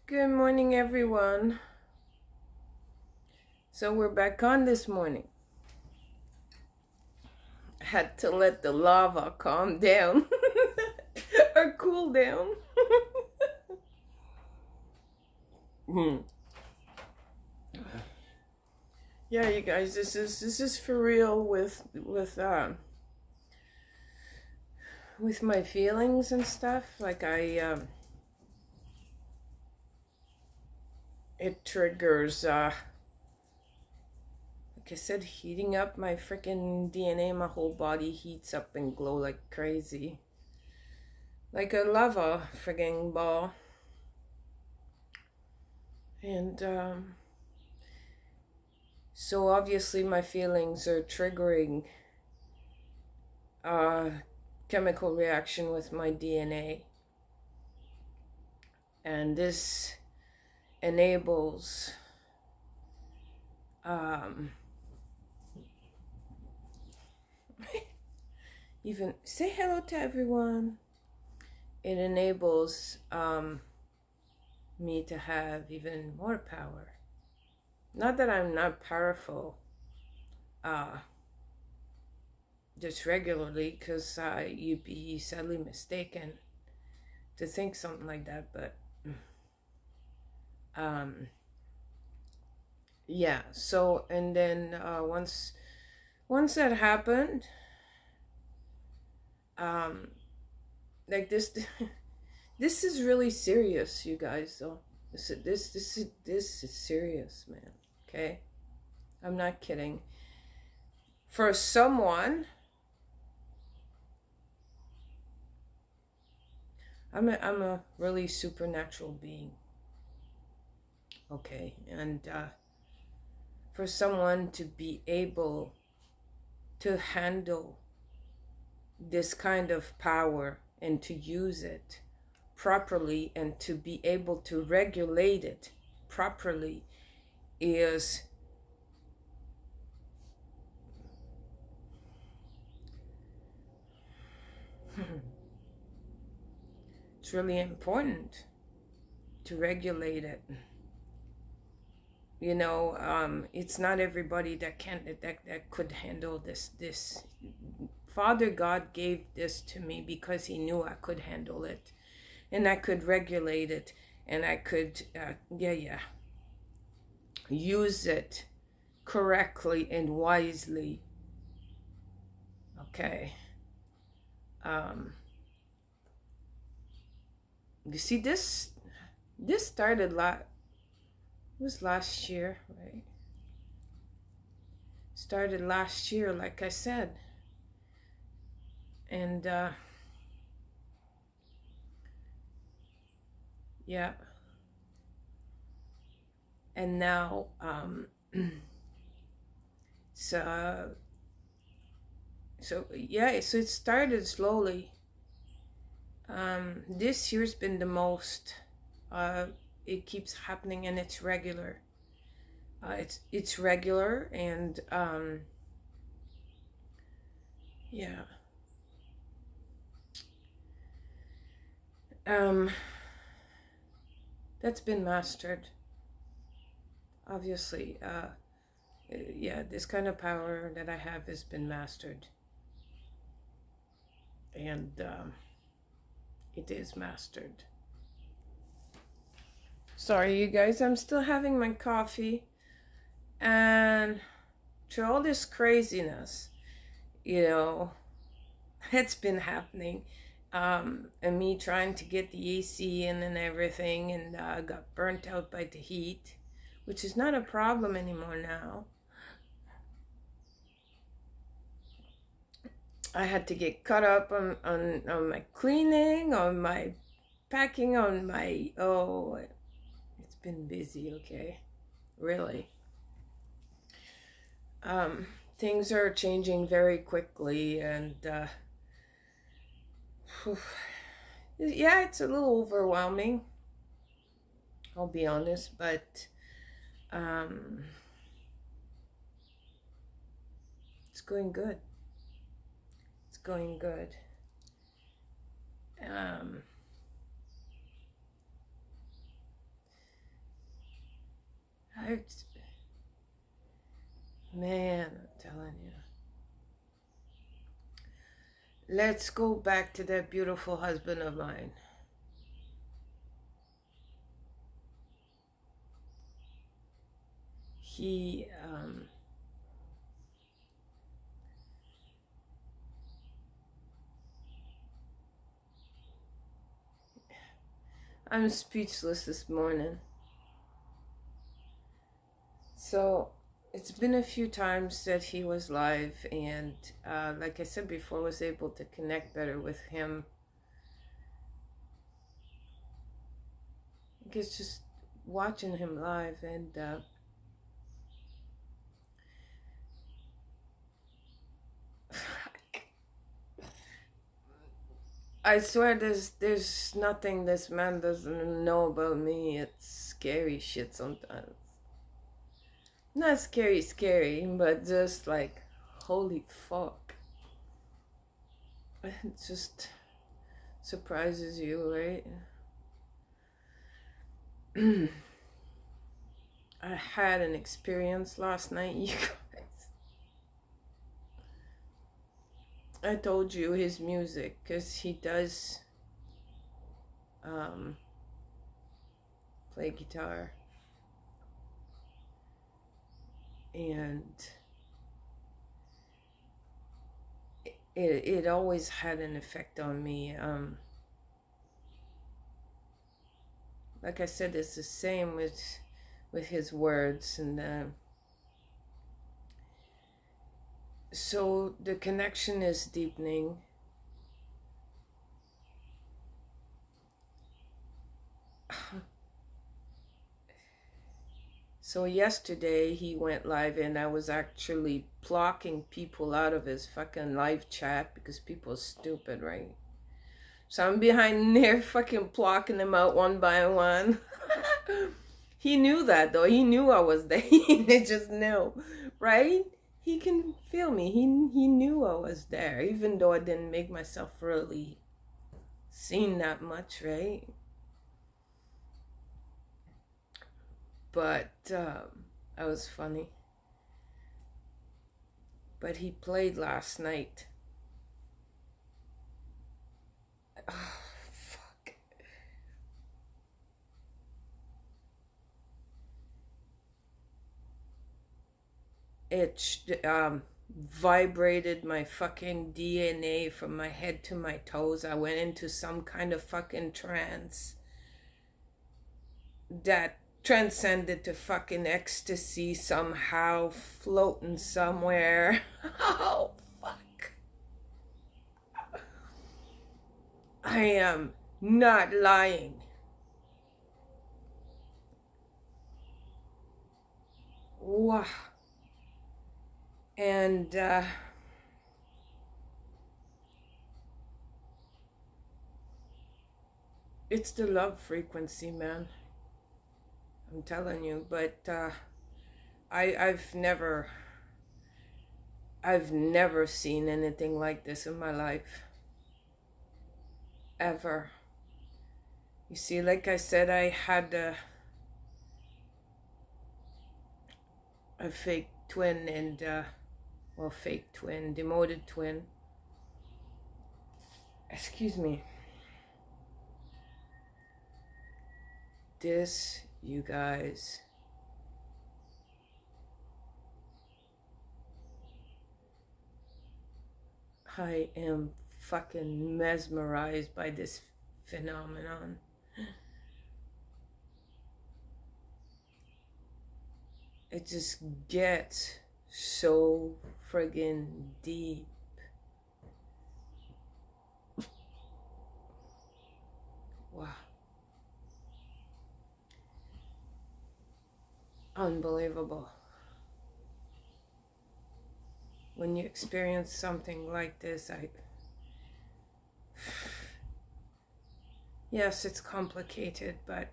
Good morning, everyone. So we're back on this morning. I had to let the lava calm down or cool down. Yeah, you guys, this is for real with my feelings and stuff. Like it triggers like I said, heating up my freaking DNA. My whole body heats up and glow like crazy, like a lava frigging ball. And so obviously my feelings are triggering chemical reaction with my DNA, and this enables even say hello to everyone. It enables me to have even more power. Not that I'm not powerful just regularly, because you'd be sadly mistaken to think something like that, but yeah. So, and then once that happened, like this this is really serious, you guys. Though this is serious, man. Okay, I'm not kidding. For someone, I'm a really supernatural being. Okay, and for someone to be able to handle this kind of power and to use it properly and to be able to regulate it properly is it's really important to regulate it. You know, it's not everybody that could handle this. Father God gave this to me because he knew I could handle it, and I could regulate it, and I could use it correctly and wisely. Okay. You see, this started last year, right? Started last year, like I said. And yeah. And now so yeah, so it started slowly. This year's been the most. It keeps happening, and it's regular. It's regular, and yeah. That's been mastered. Obviously, yeah, this kind of power that I have has been mastered, and it is mastered. Sorry, you guys, I'm still having my coffee, and through all this craziness, you know, it's been happening, and me trying to get the AC in and everything, and got burnt out by the heat, which is not a problem anymore now. I had to get caught up on my cleaning, on my packing, on my, oh, it's been busy, okay? Really. Things are changing very quickly, and yeah, it's a little overwhelming, I'll be honest, but it's going good. It's going good. Man, I'm telling you. Let's go back to that beautiful husband of mine. He, I'm speechless this morning. So, it's been a few times that he was live, and like I said before, I was able to connect better with him. I guess just watching him live, and I swear there's nothing this man doesn't know about me. It's scary shit sometimes. Not scary, but just like, holy fuck. It just surprises you, right? I had an experience last night, you guys. I told you his music, because he does play guitar. And it always had an effect on me. Like I said, it's the same with his words, and so the connection is deepening. So yesterday he went live, and I was actually blocking people out of his fucking live chat because people are stupid, right? So I'm behind there fucking blocking them out one by one. He knew that though. He knew I was there. He just knew, right? He can feel me. He knew I was there, even though I didn't make myself really seen that much, right? But that was funny. But he played last night. Oh, fuck. It vibrated my fucking DNA from my head to my toes. I went into some kind of fucking trance that transcended to fucking ecstasy somehow, floating somewhere. Oh, fuck. I am not lying. Wow. And it's the love frequency, man. I'm telling you. But I've never seen anything like this in my life. Ever. You see, like I said, I had a fake twin, and well, fake twin, demoted twin. Excuse me. This, you guys, I am fucking mesmerized by this phenomenon. It just gets so friggin' deep. Wow. Unbelievable. When you experience something like this, yes, it's complicated, but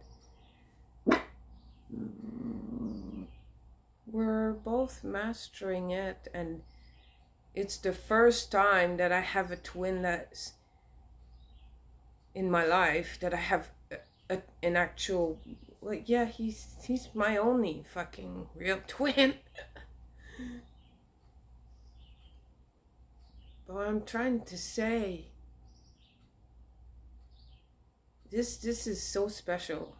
we're both mastering it, and it's the first time that I have a twin that's in my life, that I have an actual well, yeah, he's my only fucking real twin. But what I'm trying to say, this is so special.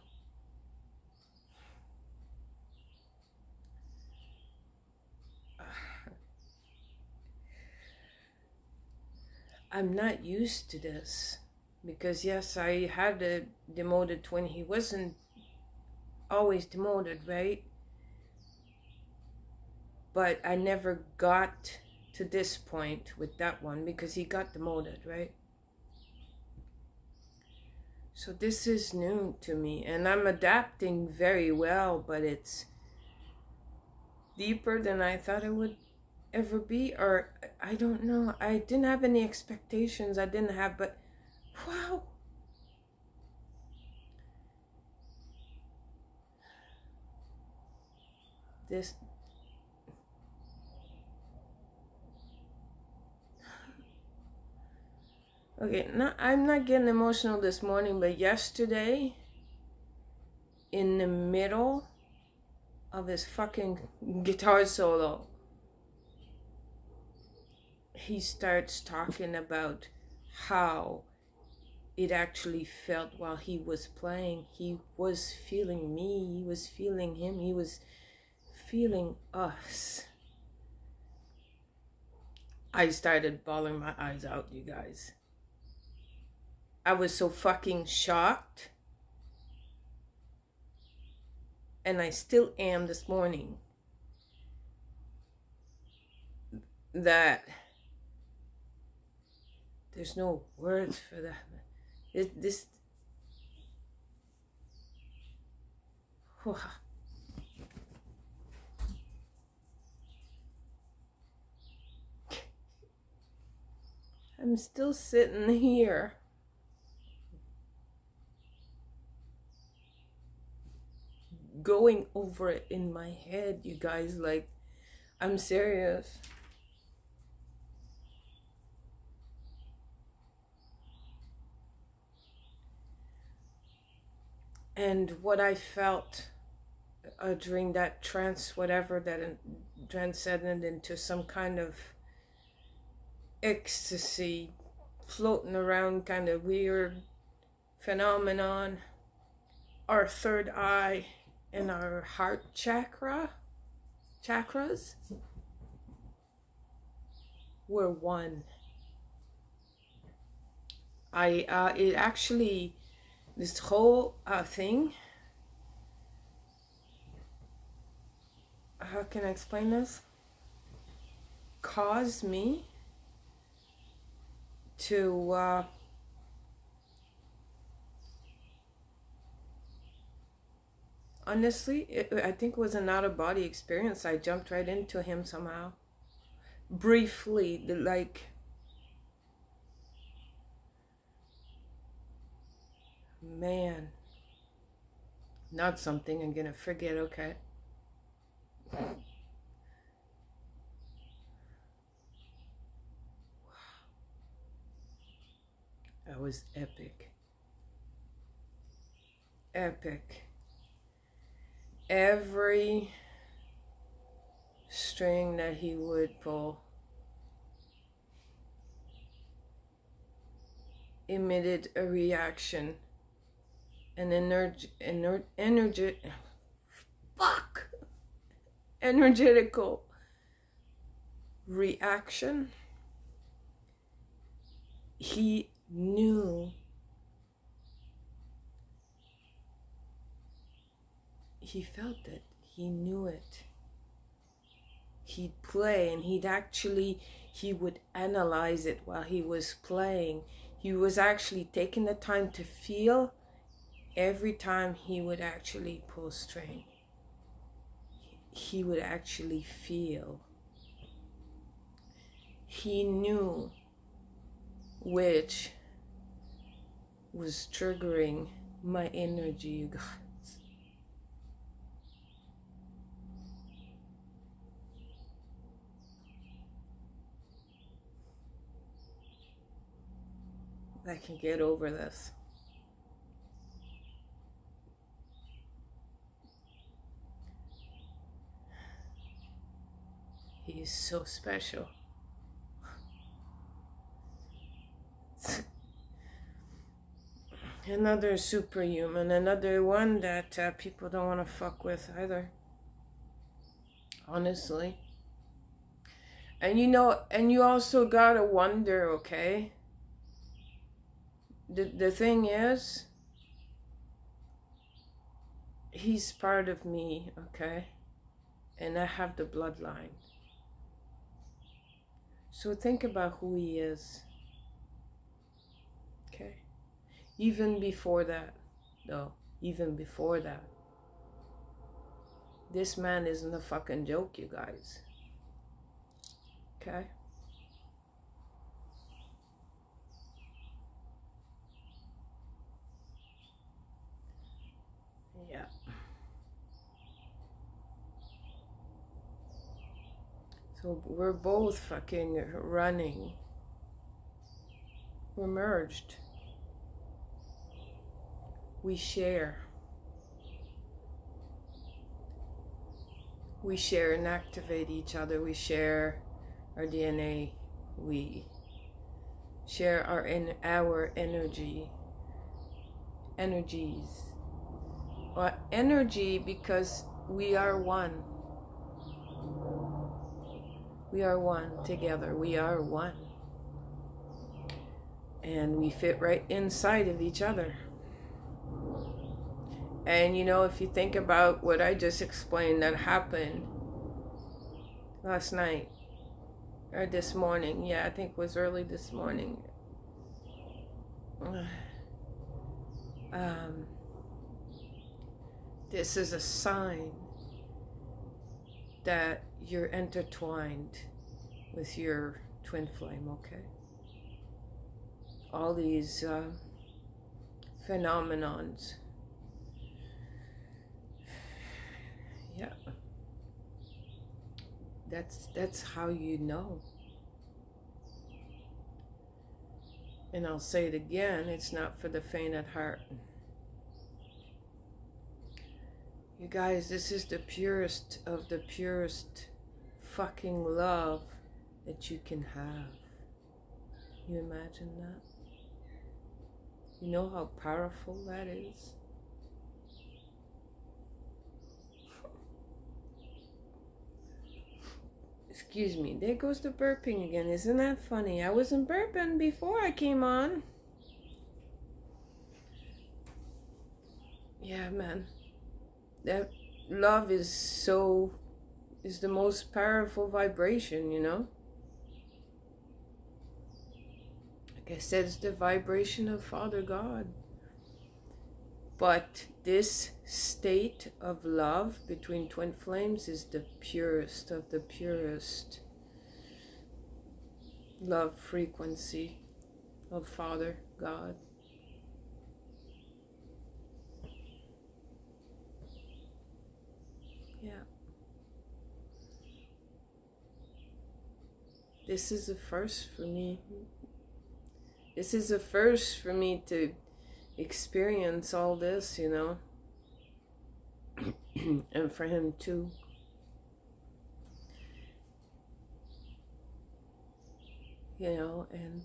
I'm not used to this because yes, I had a demoted twin. He wasn't always demoted, right? But I never got to this point with that one because he got demoted, right? So this is new to me and I'm adapting very well, but it's deeper than I thought it would ever be, or I don't know. I didn't have any expectations. I didn't have, but wow. This okay, I'm not getting emotional this morning, but yesterday, in the middle of his fucking guitar solo, he starts talking about how it actually felt while he was playing. He was feeling me, he was feeling him, he was feeling us. I started bawling my eyes out, you guys. I was so fucking shocked. And I still am this morning. That there's no words for that. This I'm still sitting here. Going over it in my head, you guys, like, I'm serious. And what I felt during that trance, whatever, that transcended into some kind of ecstasy, floating around kind of weird phenomenon. Our third eye and our heart chakras were one. It actually, this whole thing, how can I explain this? Caused me to honestly, I think it was an out-of-body experience. I jumped right into him somehow. Briefly, like, man, not something I'm gonna forget, okay? That was epic. Epic. Every string that he would pull emitted a reaction, an energetical reaction. He knew. He felt it. He knew it. He'd play and he would analyze it while he was playing. He was actually taking the time to feel every time he would actually pull string. He would actually feel. He knew which was triggering my energy, you guys. I can get over this. He is so special. Another superhuman, another one that people don't want to fuck with either. Honestly. And you know, and you also gotta wonder, okay? The thing is, he's part of me, okay? And I have the bloodline. So think about who he is. Okay? Even before that, though, even before that. This man isn't a fucking joke, you guys. Okay? Yeah. So we're both fucking running. We're merged. We share. We share and activate each other. We share our DNA. We share our energies. Well, energy, because we are one. We are one together. We are one. And we fit right inside of each other. And you know, if you think about what I just explained that happened last night or this morning, yeah, I think it was early this morning. This is a sign that you're intertwined with your twin flame, okay? All these phenomenons. Yeah. That's how you know. And I'll say it again, it's not for the faint at heart. You guys, this is the purest of the purest fucking love that you can have. You imagine that? You know how powerful that is? Excuse me, there goes the burping again. Isn't that funny? I wasn't burping before I came on. Yeah, man. That love is the most powerful vibration, you know? Like I said, it's the vibration of Father God. But this state of love between twin flames is the purest of the purest love frequency of Father God. Yeah. This is a first for me. This is a first for me to experience all this, you know. And for him too. You know, and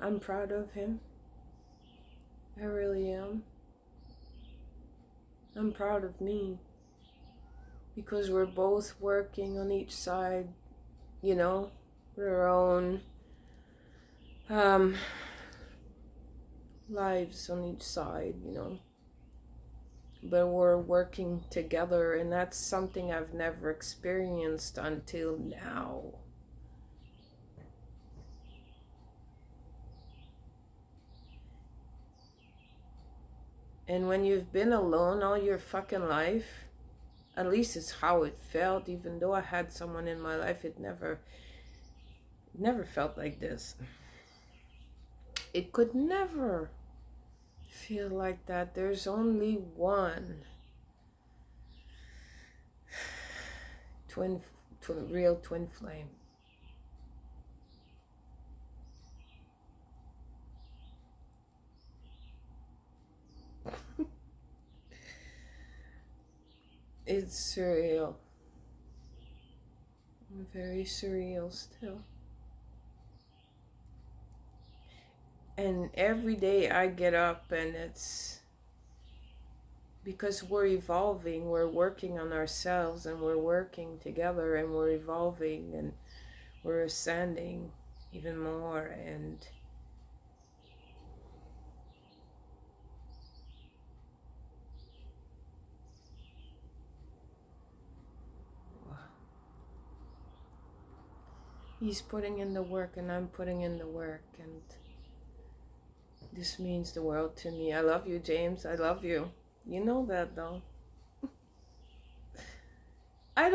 I'm proud of him. I really am. I'm proud of me. Because we're both working on each side, you know, with our own lives on each side, you know. But we're working together, and that's something I've never experienced until now. And when you've been alone all your fucking life, at least it's how it felt, even though I had someone in my life, it never felt like this. It could never feel like that. There's only one real twin flame. It's surreal. Very surreal still. And every day I get up and it's because we're evolving, we're working on ourselves and we're working together and we're evolving and we're ascending even more. And he's putting in the work and I'm putting in the work, and this means the world to me. I love you, James. I love you. You know that, though. I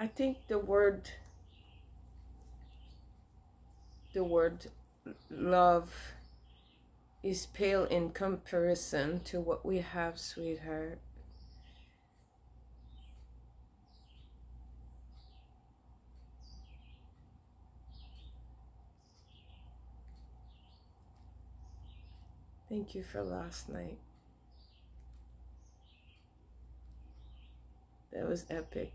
think the word love is pale in comparison to what we have, sweetheart. Thank you for last night. That was epic.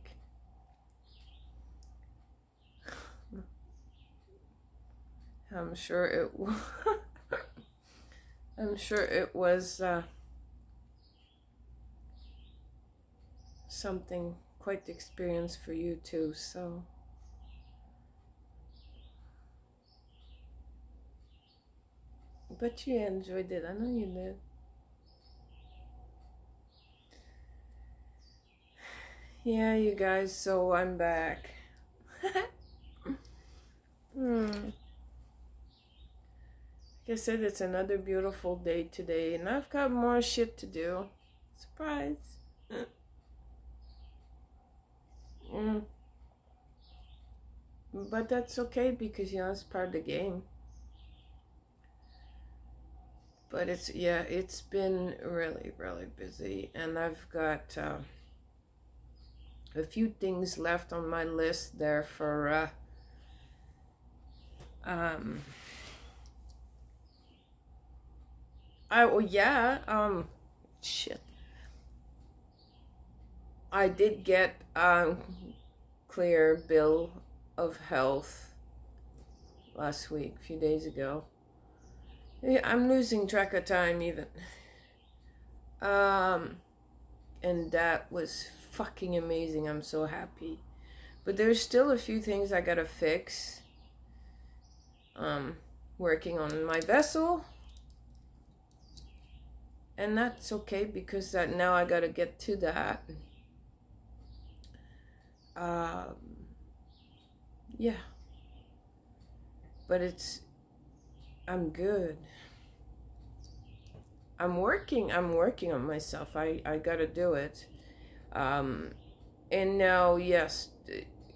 I'm sure it was. I'm sure it was something quite the experience for you too. So. But you enjoyed it. I know you did. Yeah, you guys, so I'm back. Like I said, it's another beautiful day today, and I've got more shit to do. Surprise. But that's okay because, you know, it's part of the game. But it's been really, really busy, and I've got a few things left on my list there for shit. I did get clear bill of health last week, a few days ago. I'm losing track of time even. And that was fucking amazing. I'm so happy. But there's still a few things I gotta fix. Working on my vessel. And that's okay because now I gotta get to that. Yeah. But I'm good. I'm working on myself. I gotta do it. And now, yes,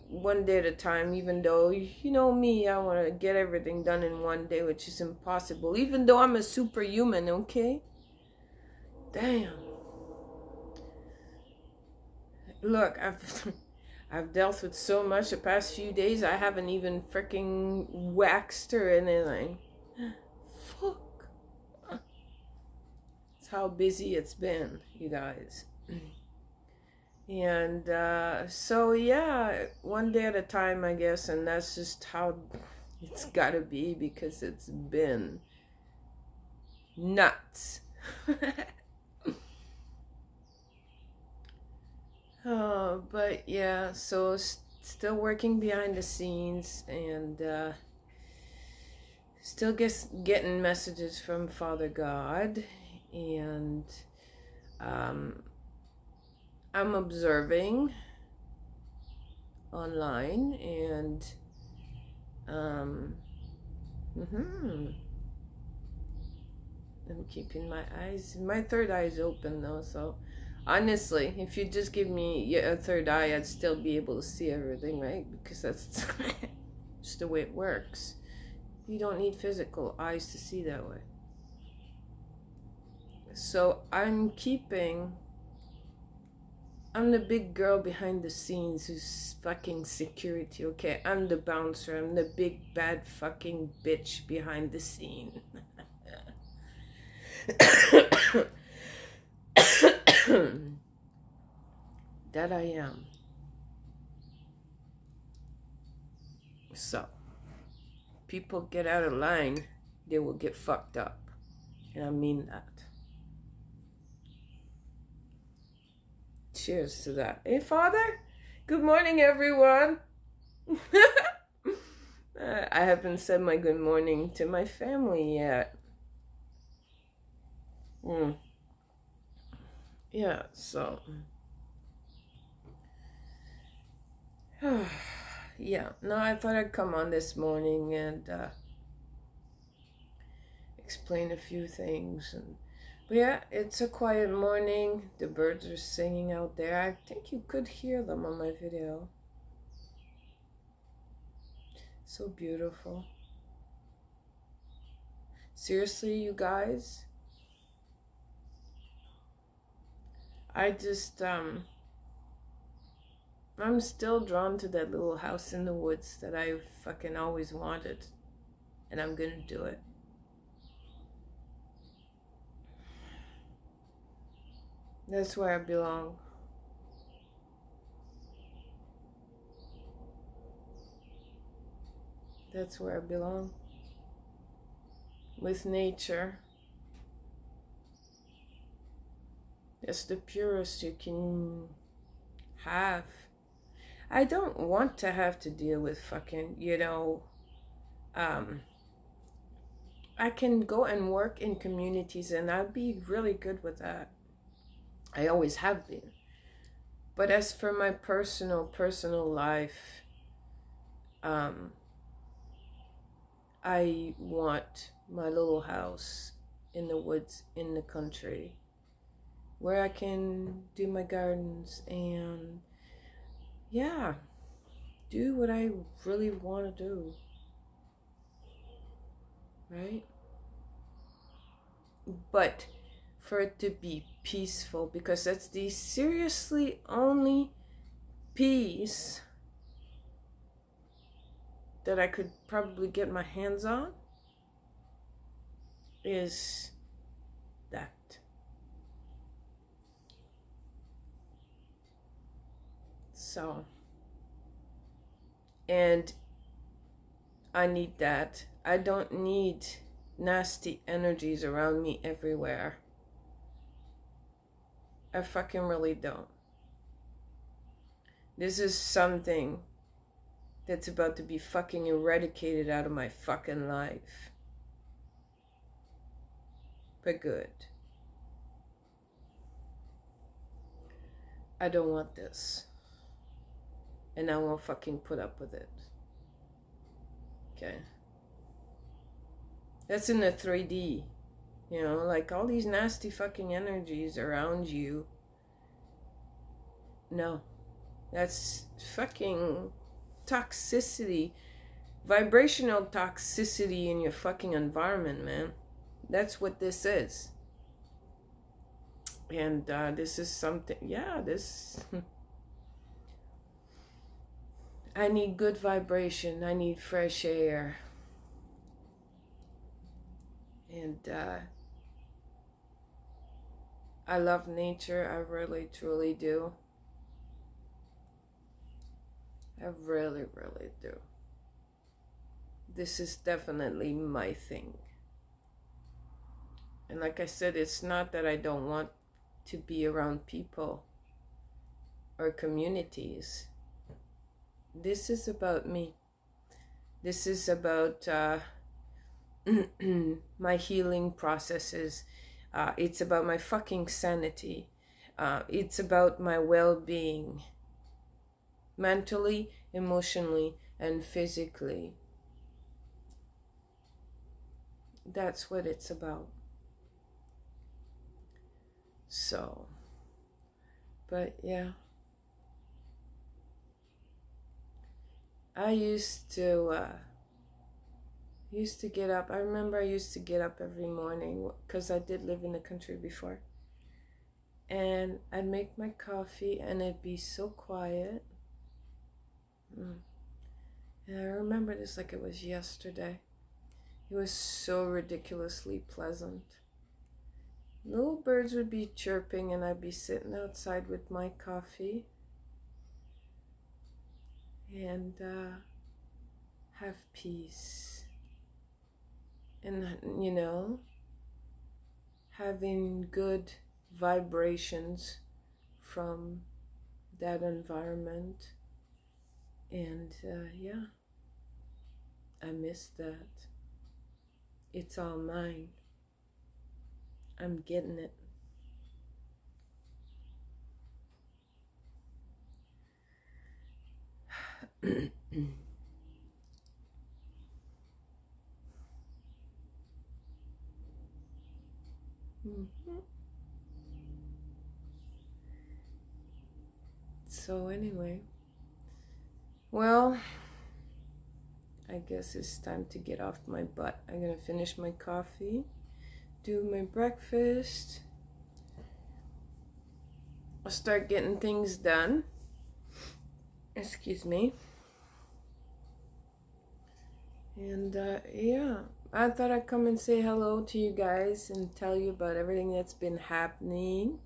one day at a time, even though, you know me, I want to get everything done in one day, which is impossible, even though I'm a superhuman, okay? Damn. Look, I've dealt with so much the past few days, I haven't even freaking waxed or anything. Fuck. That's how busy it's been, you guys. And so yeah, one day at a time, I guess, and that's just how it's gotta be because it's been nuts. But yeah, so still working behind the scenes and still getting messages from Father God, and I'm observing online, and I'm keeping my third eye is open though, so honestly, if you just give me a third eye, I'd still be able to see everything, right? Because that's just the way it works. You don't need physical eyes to see that way. So I'm the big girl behind the scenes who's fucking security, okay? I'm the bouncer. I'm the big bad fucking bitch behind the scene. That I am. people get out of line, they will get fucked up. And I mean that. Cheers to that. Hey, Father? Good morning, everyone. I haven't said my good morning to my family yet. Yeah, so. Yeah, no, I thought I'd come on this morning and explain a few things. But yeah, it's a quiet morning. The birds are singing out there. I think you could hear them on my video. So beautiful. Seriously, you guys, I just, I'm still drawn to that little house in the woods that I fucking always wanted. And I'm gonna do it. That's where I belong. That's where I belong. With nature. That's the purest you can have. I don't want to have to deal with fucking, I can go and work in communities and I'd be really good with that. I always have been. But as for my personal life, I want my little house in the woods in the country where I can do my gardens and, yeah, do what I really want to do, right? But for it to be peaceful, because that's the seriously only peace that I could probably get my hands on, is that. So, and I need that. I don't need nasty energies around me everywhere. I fucking really don't. This is something that's about to be fucking eradicated out of my fucking life. But good. I don't want this. And I won't fucking put up with it. Okay? That's in the 3D. You know, like all these nasty fucking energies around you. No. That's fucking toxicity. Vibrational toxicity in your fucking environment, man. That's what this is. And this is something, yeah, this... I need good vibration. I need fresh air. And I love nature. I really, truly do. I really, really do. This is definitely my thing. And like I said, it's not that I don't want to be around people or communities. This is about me. This is about my healing processes. It's about my fucking sanity. It's about my well-being. Mentally, emotionally, and physically. That's what it's about. So, but yeah. I used to get up. I remember I used to get up every morning because I did live in the country before. And I'd make my coffee and it'd be so quiet. And I remember this like it was yesterday. It was so ridiculously pleasant. Little birds would be chirping and I'd be sitting outside with my coffee. And have peace. and, you know, having good vibrations from that environment. And yeah, I miss that. It's all mine. I'm getting it. So anyway, well, I guess it's time to get off my butt. I'm gonna finish my coffee, do my breakfast, I'll start getting things done. Excuse me. And yeah, I thought I'd come and say hello to you guys and tell you about everything that's been happening.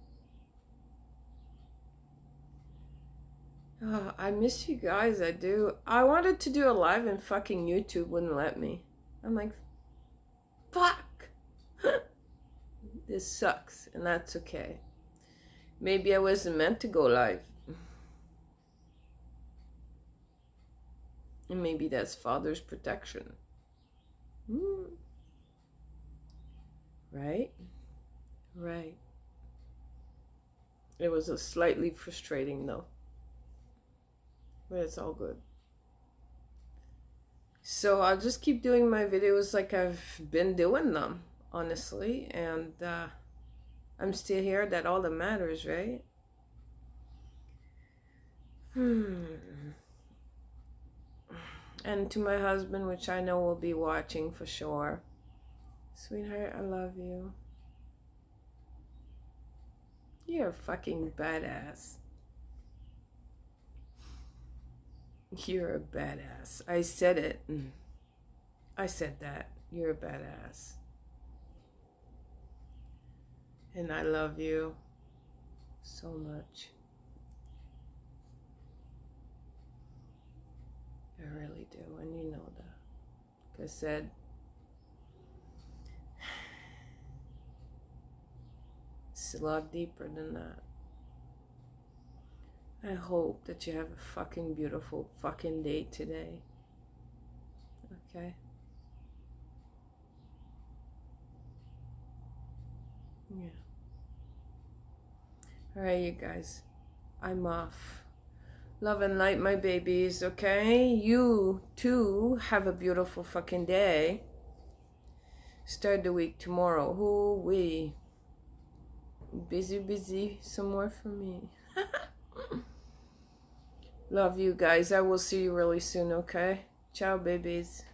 Oh, I miss you guys, I do. I wanted to do a live and fucking YouTube wouldn't let me. I'm like, fuck. This sucks, and that's okay. Maybe I wasn't meant to go live. And maybe that's Father's protection. Right? Right. It was a slightly frustrating though. But it's all good. So I'll just keep doing my videos like I've been doing them, honestly. And I'm still here. That all that matters, right? And to my husband, which I know will be watching for sure. Sweetheart, I love you. You're a fucking badass. You're a badass. I said it. I said that. You're a badass. And I love you so much. I really do, and you know that. Like I said, it's a lot deeper than that. I hope that you have a fucking beautiful fucking day today. Okay? Yeah. Alright, you guys. I'm off. Love and light, my babies, okay? You, too, have a beautiful fucking day. Start the week tomorrow. Hoo-wee. Busy, some more for me. Love you guys. I will see you really soon, okay? Ciao, babies.